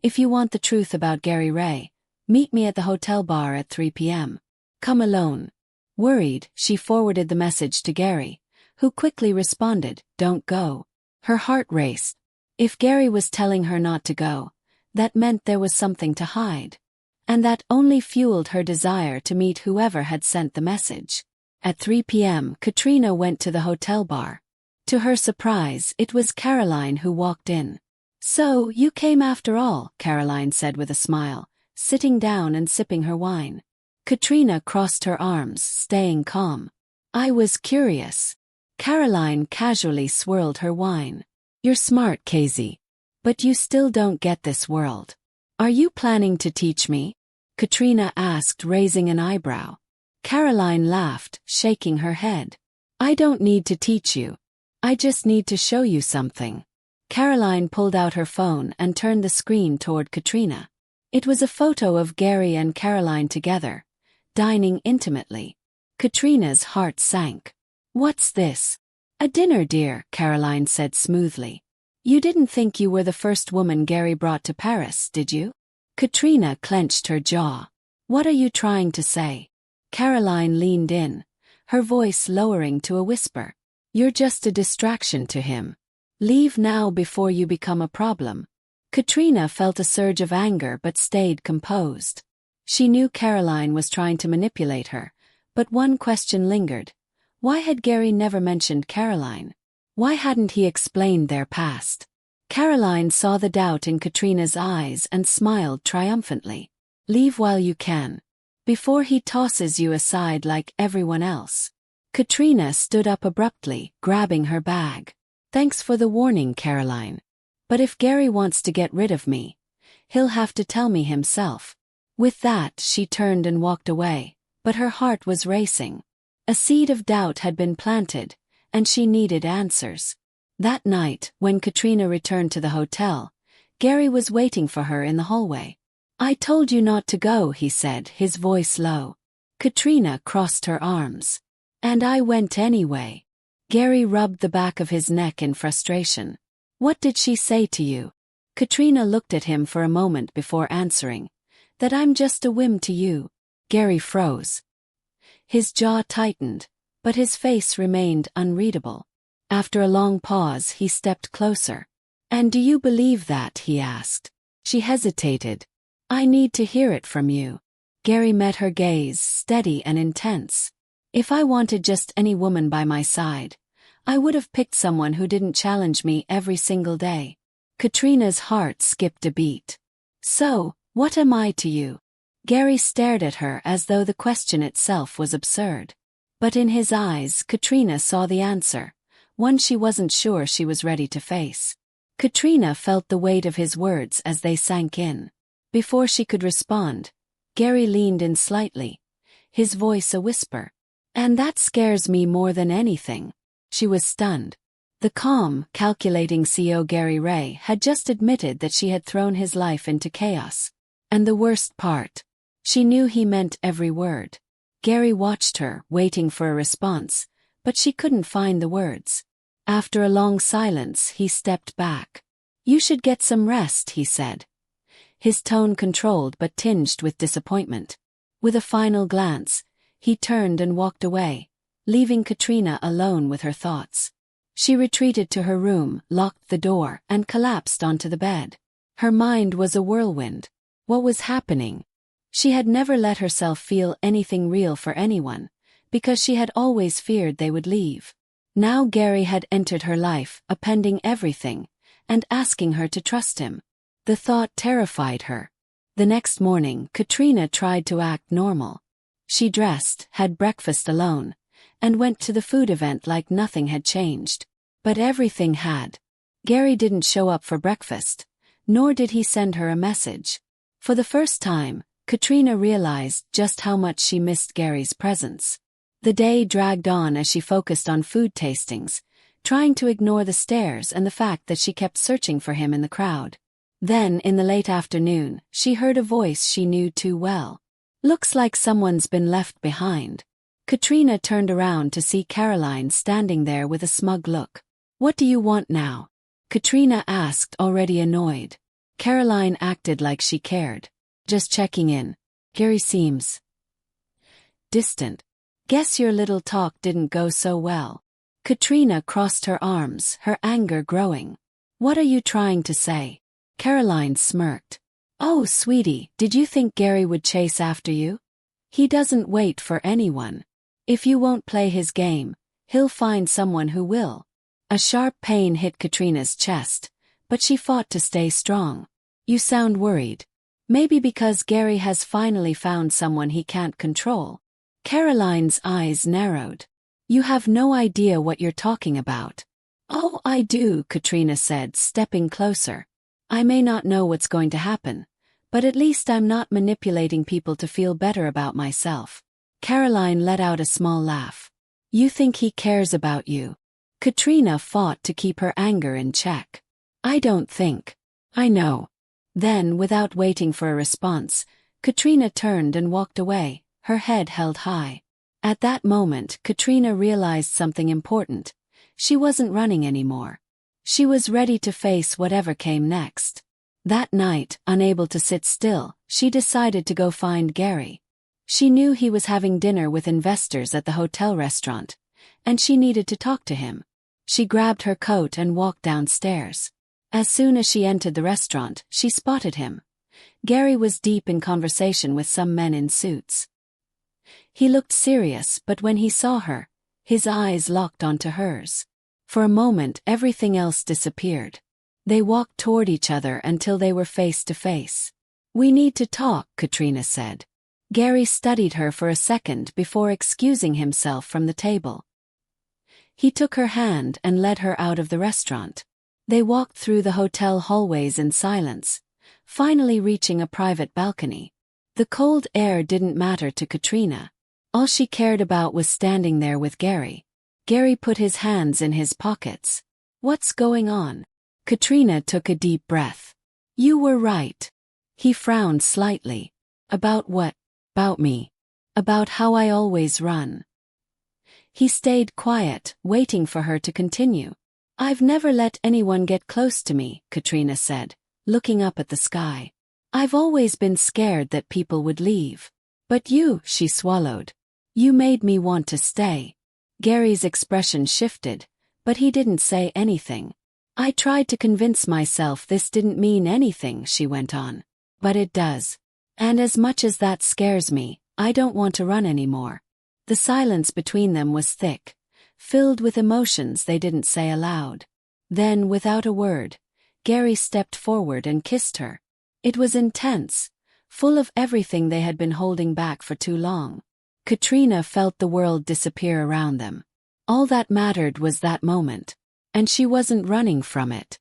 If you want the truth about Gary Ray, Meet me at the hotel bar at 3 p.m. Come alone. Worried, she forwarded the message to Gary, who quickly responded, "Don't go." Her heart raced. If Gary was telling her not to go, that meant there was something to hide. And that only fueled her desire to meet whoever had sent the message. At 3 p.m., Katrina went to the hotel bar. To her surprise, it was Caroline who walked in. "So, you came after all," Caroline said with a smile, sitting down and sipping her wine. Katrina crossed her arms, staying calm. "I was curious." Caroline casually swirled her wine. "You're smart, Casey. But you still don't get this world. Are you planning to teach me?" Katrina asked, raising an eyebrow. Caroline laughed, shaking her head. "I don't need to teach you. I just need to show you something." Caroline pulled out her phone and turned the screen toward Katrina. It was a photo of Gary and Caroline together, dining intimately. Katrina's heart sank. "What's this?" "A dinner, dear," Caroline said smoothly. "You didn't think you were the first woman Gary brought to Paris, did you?" Katrina clenched her jaw. "What are you trying to say?" Caroline leaned in, her voice lowering to a whisper. "You're just a distraction to him. Leave now before you become a problem." Katrina felt a surge of anger but stayed composed. She knew Caroline was trying to manipulate her, but one question lingered. Why had Gary never mentioned Caroline? Why hadn't he explained their past? Caroline saw the doubt in Katrina's eyes and smiled triumphantly. "Leave while you can. Before he tosses you aside like everyone else." Katrina stood up abruptly, grabbing her bag. "Thanks for the warning, Caroline. But if Gary wants to get rid of me, he'll have to tell me himself." With that, she turned and walked away, but her heart was racing. A seed of doubt had been planted, and she needed answers. That night, when Katrina returned to the hotel, Gary was waiting for her in the hallway. "I told you not to go," he said, his voice low. Katrina crossed her arms. "And I went anyway." Gary rubbed the back of his neck in frustration. "What did she say to you?" Katrina looked at him for a moment before answering. "That I'm just a whim to you." Gary froze. His jaw tightened, but his face remained unreadable. After a long pause, he stepped closer. "And do you believe that?" he asked. She hesitated. "I need to hear it from you." Gary met her gaze, steady and intense. "If I wanted just any woman by my side, I would have picked someone who didn't challenge me every single day." Katrina's heart skipped a beat. "So, what am I to you?" Gary stared at her as though the question itself was absurd. But in his eyes, Katrina saw the answer, one she wasn't sure she was ready to face. Katrina felt the weight of his words as they sank in. Before she could respond, Gary leaned in slightly, his voice a whisper. "And that scares me more than anything." She was stunned. The calm, calculating CEO Gary Ray had just admitted that she had thrown his life into chaos. And the worst part, she knew he meant every word. Gary watched her, waiting for a response, but she couldn't find the words. After a long silence, he stepped back. "You should get some rest," he said. His tone controlled but tinged with disappointment. With a final glance, he turned and walked away, leaving Katrina alone with her thoughts. She retreated to her room, locked the door, and collapsed onto the bed. Her mind was a whirlwind. What was happening? She had never let herself feel anything real for anyone, because she had always feared they would leave. Now Gary had entered her life, appending everything, and asking her to trust him. The thought terrified her. The next morning, Katrina tried to act normal. She dressed, had breakfast alone, and went to the food event like nothing had changed. But everything had. Gary didn't show up for breakfast, nor did he send her a message. For the first time, Katrina realized just how much she missed Gary's presence. The day dragged on as she focused on food tastings, trying to ignore the stares and the fact that she kept searching for him in the crowd. Then, in the late afternoon, she heard a voice she knew too well. "Looks like someone's been left behind." Katrina turned around to see Caroline standing there with a smug look. "What do you want now?" Katrina asked, already annoyed. Caroline acted like she cared. Just checking in. Gary seems distant. Guess your little talk didn't go so well. Katrina crossed her arms, her anger growing. What are you trying to say? Caroline smirked. Oh, sweetie, did you think Gary would chase after you? He doesn't wait for anyone. If you won't play his game, he'll find someone who will. A sharp pain hit Katrina's chest, but she fought to stay strong. You sound worried. Maybe because Gary has finally found someone he can't control. Caroline's eyes narrowed. You have no idea what you're talking about. Oh, I do, Katrina said, stepping closer. I may not know what's going to happen, but at least I'm not manipulating people to feel better about myself. Caroline let out a small laugh. You think he cares about you? Katrina fought to keep her anger in check. I don't think. I know. Then, without waiting for a response, Katrina turned and walked away, her head held high. At that moment, Katrina realized something important. She wasn't running anymore. She was ready to face whatever came next. That night, unable to sit still, she decided to go find Gary. She knew he was having dinner with investors at the hotel restaurant, and she needed to talk to him. She grabbed her coat and walked downstairs. As soon as she entered the restaurant, she spotted him. Gary was deep in conversation with some men in suits. He looked serious, but when he saw her, his eyes locked onto hers. For a moment, everything else disappeared. They walked toward each other until they were face to face. We need to talk, Katrina said. Gary studied her for a second before excusing himself from the table. He took her hand and led her out of the restaurant. They walked through the hotel hallways in silence, finally reaching a private balcony. The cold air didn't matter to Katrina. All she cared about was standing there with Gary. Gary put his hands in his pockets. What's going on? Katrina took a deep breath. You were right. He frowned slightly. About what? About me. About how I always run. He stayed quiet, waiting for her to continue. I've never let anyone get close to me, Katrina said, looking up at the sky. I've always been scared that people would leave. But you, she swallowed. You made me want to stay. Gary's expression shifted, but he didn't say anything. I tried to convince myself this didn't mean anything, she went on. But it does. And as much as that scares me, I don't want to run anymore. The silence between them was thick, filled with emotions they didn't say aloud. Then, without a word, Gary stepped forward and kissed her. It was intense, full of everything they had been holding back for too long. Katrina felt the world disappear around them. All that mattered was that moment, and she wasn't running from it.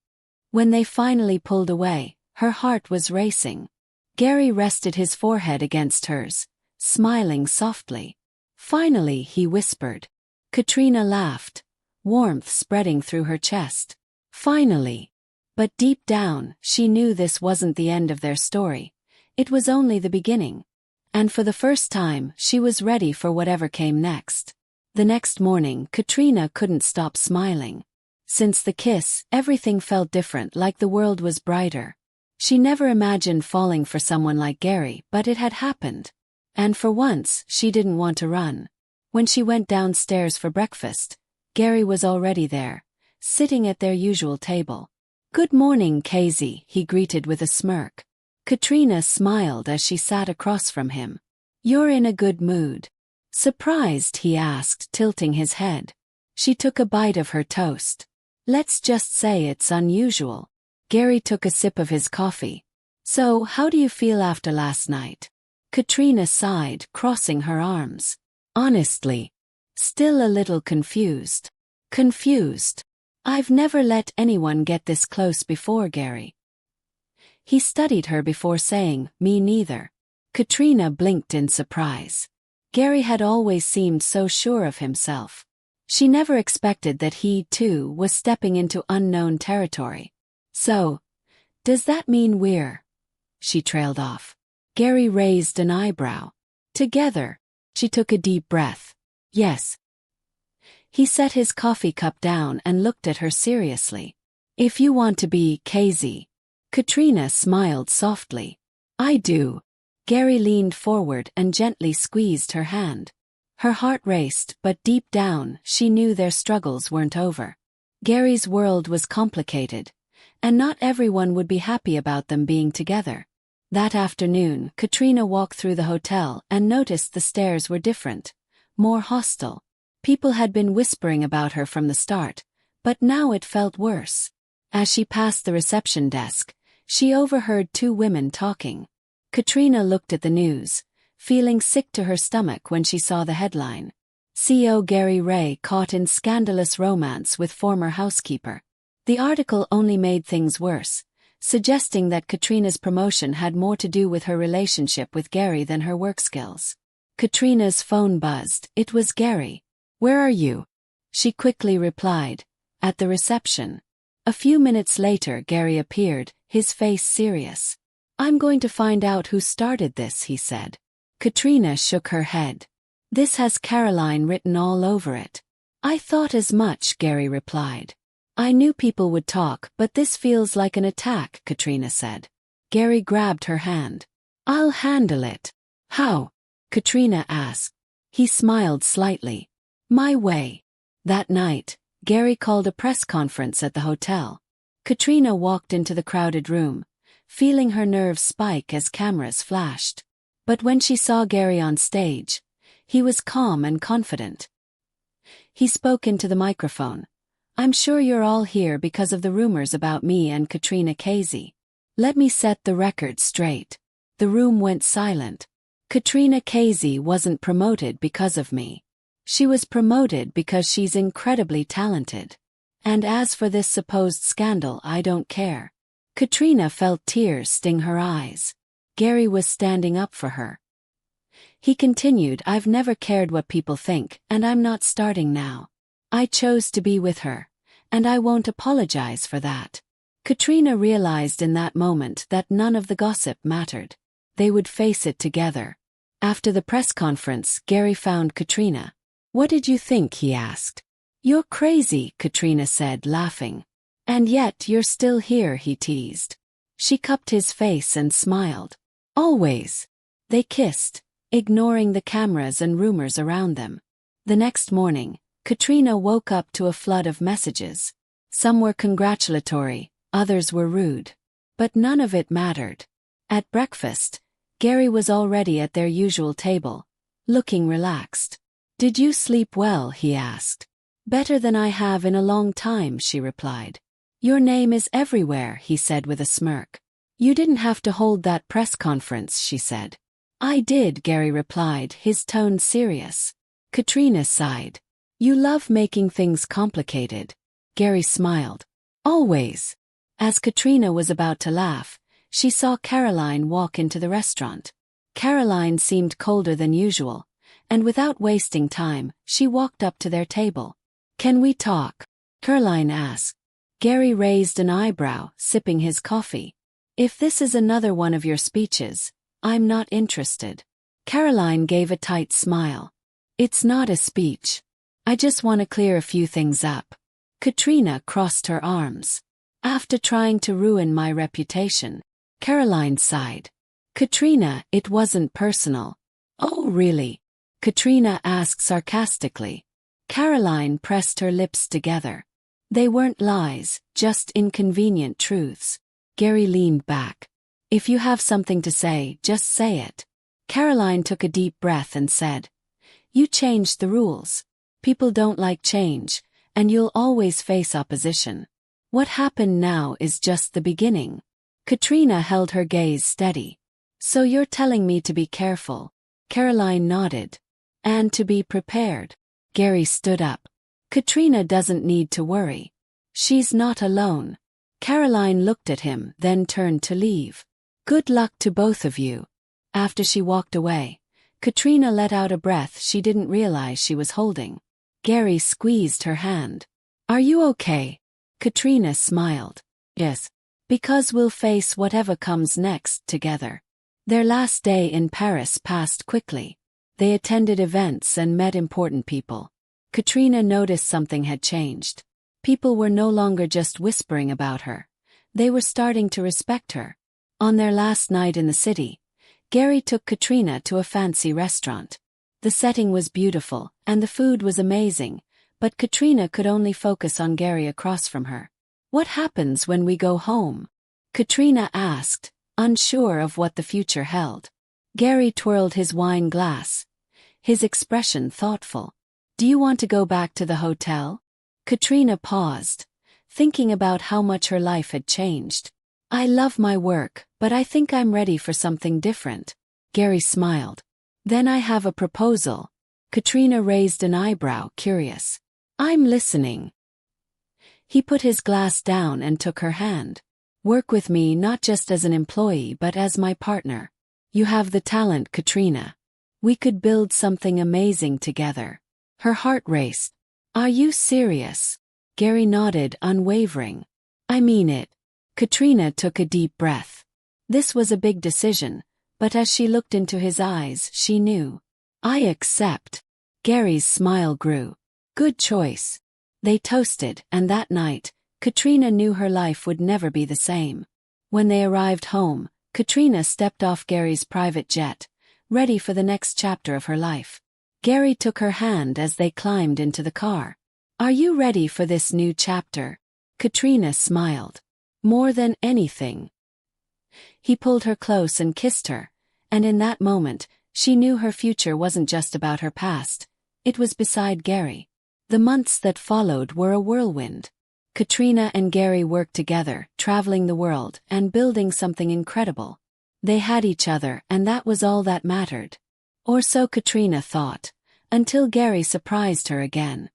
When they finally pulled away, her heart was racing. Gary rested his forehead against hers, smiling softly. Finally, he whispered. Katrina laughed, warmth spreading through her chest. Finally. But deep down, she knew this wasn't the end of their story. It was only the beginning. And for the first time, she was ready for whatever came next. The next morning, Katrina couldn't stop smiling. Since the kiss, everything felt different, like the world was brighter. She never imagined falling for someone like Gary, but it had happened. And for once, she didn't want to run. When she went downstairs for breakfast, Gary was already there, sitting at their usual table. Good morning, Casey, he greeted with a smirk. Katrina smiled as she sat across from him. You're in a good mood. Surprised, he asked, tilting his head. She took a bite of her toast. Let's just say it's unusual. Gary took a sip of his coffee. So, how do you feel after last night? Katrina sighed, crossing her arms. Honestly. Still a little confused. Confused. I've never let anyone get this close before, Gary. He studied her before saying, me neither. Katrina blinked in surprise. Gary had always seemed so sure of himself. She never expected that he, too, was stepping into unknown territory. So, does that mean we're? She trailed off. Gary raised an eyebrow. Together. She took a deep breath. Yes. He set his coffee cup down and looked at her seriously. If you want to be, Casey. Katrina smiled softly. I do. Gary leaned forward and gently squeezed her hand. Her heart raced, but deep down, she knew their struggles weren't over. Gary's world was complicated, and not everyone would be happy about them being together. That afternoon, Katrina walked through the hotel and noticed the stairs were different, more hostile. People had been whispering about her from the start, but now it felt worse. As she passed the reception desk, she overheard two women talking. Katrina looked at the news, feeling sick to her stomach when she saw the headline. CEO Gary Ray caught in scandalous romance with former housekeeper. The article only made things worse, suggesting that Katrina's promotion had more to do with her relationship with Gary than her work skills. Katrina's phone buzzed. It was Gary. "Where are you?" She quickly replied, "At the reception." A few minutes later Gary appeared, his face serious. "I'm going to find out who started this," he said. Katrina shook her head. "This has Caroline written all over it." "I thought as much," Gary replied. "I knew people would talk, but this feels like an attack," Katrina said. Gary grabbed her hand. "I'll handle it." "How?" Katrina asked. He smiled slightly. "My way." That night, Gary called a press conference at the hotel. Katrina walked into the crowded room, feeling her nerves spike as cameras flashed. But when she saw Gary on stage, he was calm and confident. He spoke into the microphone. "I'm sure you're all here because of the rumors about me and Katrina Casey. Let me set the record straight." The room went silent. "Katrina Casey wasn't promoted because of me. She was promoted because she's incredibly talented. And as for this supposed scandal, I don't care." Katrina felt tears sting her eyes. Gary was standing up for her. He continued, "I've never cared what people think, and I'm not starting now. I chose to be with her, and I won't apologize for that." Katrina realized in that moment that none of the gossip mattered. They would face it together. After the press conference, Gary found Katrina. "What did you think?" he asked. "You're crazy," Katrina said, laughing. "And yet you're still here," he teased. She cupped his face and smiled. "Always." They kissed, ignoring the cameras and rumors around them. The next morning, Katrina woke up to a flood of messages. Some were congratulatory, others were rude. But none of it mattered. At breakfast, Gary was already at their usual table, looking relaxed. "Did you sleep well?" he asked. "Better than I have in a long time," she replied. "Your name is everywhere," he said with a smirk. "You didn't have to hold that press conference," she said. "I did," Gary replied, his tone serious. Katrina sighed. "You love making things complicated." Gary smiled. "Always." As Katrina was about to laugh, she saw Caroline walk into the restaurant. Caroline seemed colder than usual, and without wasting time, she walked up to their table. "Can we talk?" Caroline asked. Gary raised an eyebrow, sipping his coffee. "If this is another one of your speeches, I'm not interested." Caroline gave a tight smile. "It's not a speech. I just want to clear a few things up." Katrina crossed her arms. "After trying to ruin my reputation." Caroline sighed. "Katrina, it wasn't personal." "Oh, really?" Katrina asked sarcastically. Caroline pressed her lips together. They weren't lies, just inconvenient truths. Gary leaned back. "If you have something to say, just say it." Caroline took a deep breath and said, "You changed the rules. People don't like change, and you'll always face opposition. What happened now is just the beginning." Katrina held her gaze steady. "So you're telling me to be careful?" Caroline nodded. "And to be prepared." Gary stood up. "Katrina doesn't need to worry. She's not alone." Caroline looked at him, then turned to leave. "Good luck to both of you." After she walked away, Katrina let out a breath she didn't realize she was holding. Gary squeezed her hand. "Are you okay?" Katrina smiled. "Yes. Because we'll face whatever comes next together." Their last day in Paris passed quickly. They attended events and met important people. Katrina noticed something had changed. People were no longer just whispering about her. They were starting to respect her. On their last night in the city, Gary took Katrina to a fancy restaurant. The setting was beautiful, and the food was amazing, but Katrina could only focus on Gary across from her. "What happens when we go home?" Katrina asked, unsure of what the future held. Gary twirled his wine glass, his expression thoughtful. "Do you want to go back to the hotel?" Katrina paused, thinking about how much her life had changed. "I love my work, but I think I'm ready for something different." Gary smiled. "Then I have a proposal." Katrina raised an eyebrow, curious. "I'm listening." He put his glass down and took her hand. "Work with me not just as an employee but as my partner. You have the talent, Katrina. We could build something amazing together." Her heart raced. "Are you serious?" Gary nodded, unwavering. "I mean it." Katrina took a deep breath. This was a big decision, but as she looked into his eyes, she knew. "I accept." Gary's smile grew. "Good choice." They toasted, and that night, Katrina knew her life would never be the same. When they arrived home, Katrina stepped off Gary's private jet, ready for the next chapter of her life. Gary took her hand as they climbed into the car. "Are you ready for this new chapter?" Katrina smiled. "More than anything." He pulled her close and kissed her, and in that moment, she knew her future wasn't just about her past, it was beside Gary. The months that followed were a whirlwind. Katrina and Gary worked together, traveling the world and building something incredible. They had each other, and that was all that mattered. Or so Katrina thought, until Gary surprised her again.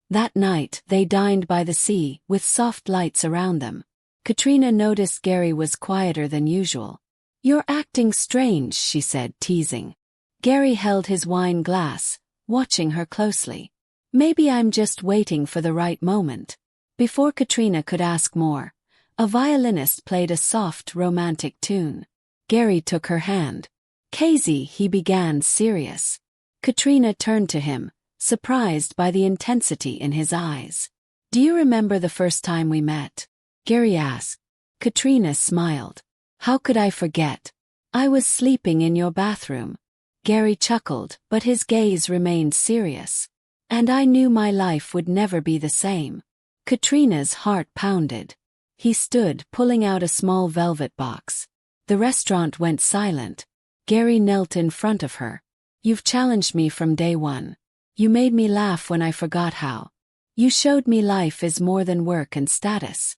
That night, they dined by the sea, with soft lights around them. Katrina noticed Gary was quieter than usual. "You're acting strange," she said, teasing. Gary held his wine glass, watching her closely. "Maybe I'm just waiting for the right moment." Before Katrina could ask more, a violinist played a soft, romantic tune. Gary took her hand. "Casey," he began, serious. Katrina turned to him, surprised by the intensity in his eyes. "Do you remember the first time we met?" Gary asked. Katrina smiled. "How could I forget? I was sleeping in your bathroom." Gary chuckled, but his gaze remained serious. "And I knew my life would never be the same." Katrina's heart pounded. He stood, pulling out a small velvet box. The restaurant went silent. Gary knelt in front of her. "You've challenged me from day one. You made me laugh when I forgot how. You showed me life is more than work and status."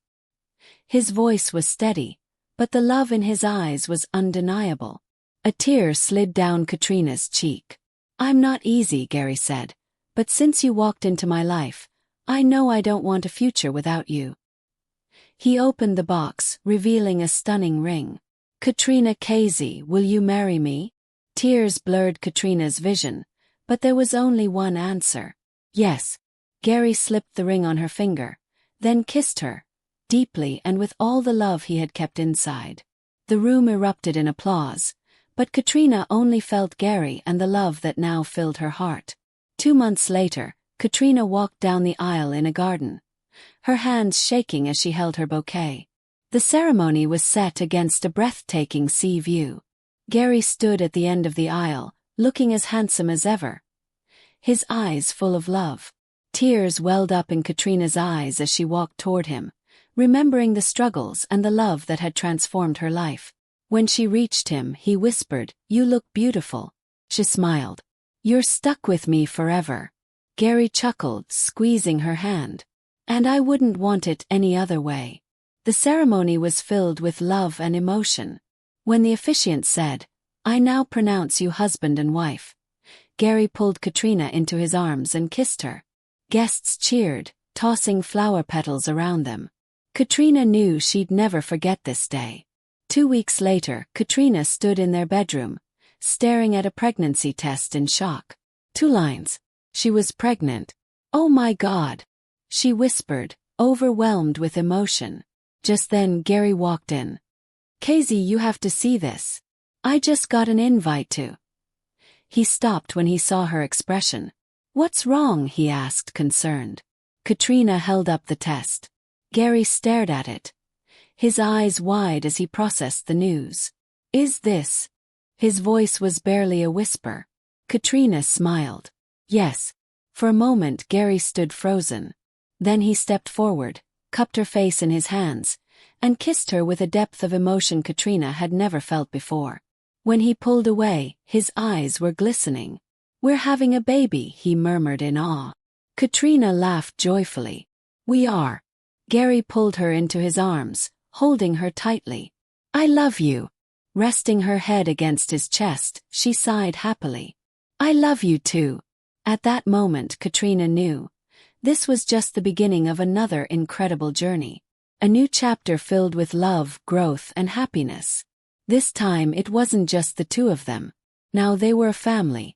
His voice was steady, but the love in his eyes was undeniable. A tear slid down Katrina's cheek. "I'm not easy," Gary said, "but since you walked into my life, I know I don't want a future without you." He opened the box, revealing a stunning ring. "Katrina Casey, will you marry me?" Tears blurred Katrina's vision, but there was only one answer. "Yes." Gary slipped the ring on her finger, then kissed her, deeply and with all the love he had kept inside. The room erupted in applause, but Katrina only felt Gary and the love that now filled her heart. 2 months later, Katrina walked down the aisle in a garden, her hands shaking as she held her bouquet. The ceremony was set against a breathtaking sea view. Gary stood at the end of the aisle, looking as handsome as ever, his eyes full of love. Tears welled up in Katrina's eyes as she walked toward him, remembering the struggles and the love that had transformed her life. When she reached him, he whispered, "You look beautiful." She smiled. "You're stuck with me forever." Gary chuckled, squeezing her hand. "And I wouldn't want it any other way." The ceremony was filled with love and emotion. When the officiant said, "I now pronounce you husband and wife," Gary pulled Katrina into his arms and kissed her. Guests cheered, tossing flower petals around them. Katrina knew she'd never forget this day. 2 weeks later, Katrina stood in their bedroom, staring at a pregnancy test in shock. 2 lines. She was pregnant. "Oh my God," she whispered, overwhelmed with emotion. Just then Gary walked in. "Casey, you have to see this. I just got an invite to." He stopped when he saw her expression. "What's wrong?" he asked, concerned. Katrina held up the test. Gary stared at it, his eyes wide as he processed the news. "Is this His voice was barely a whisper. Katrina smiled. Yes. For a moment Gary stood frozen. Then he stepped forward, cupped her face in his hands, and kissed her with a depth of emotion Katrina had never felt before. When he pulled away, his eyes were glistening. "We're having a baby," he murmured in awe. Katrina laughed joyfully. "We are." Gary pulled her into his arms, holding her tightly. "I love you." Resting her head against his chest, she sighed happily. "I love you too." At that moment Katrina knew. This was just the beginning of another incredible journey. A new chapter filled with love, growth, and happiness. This time it wasn't just the two of them. Now they were a family,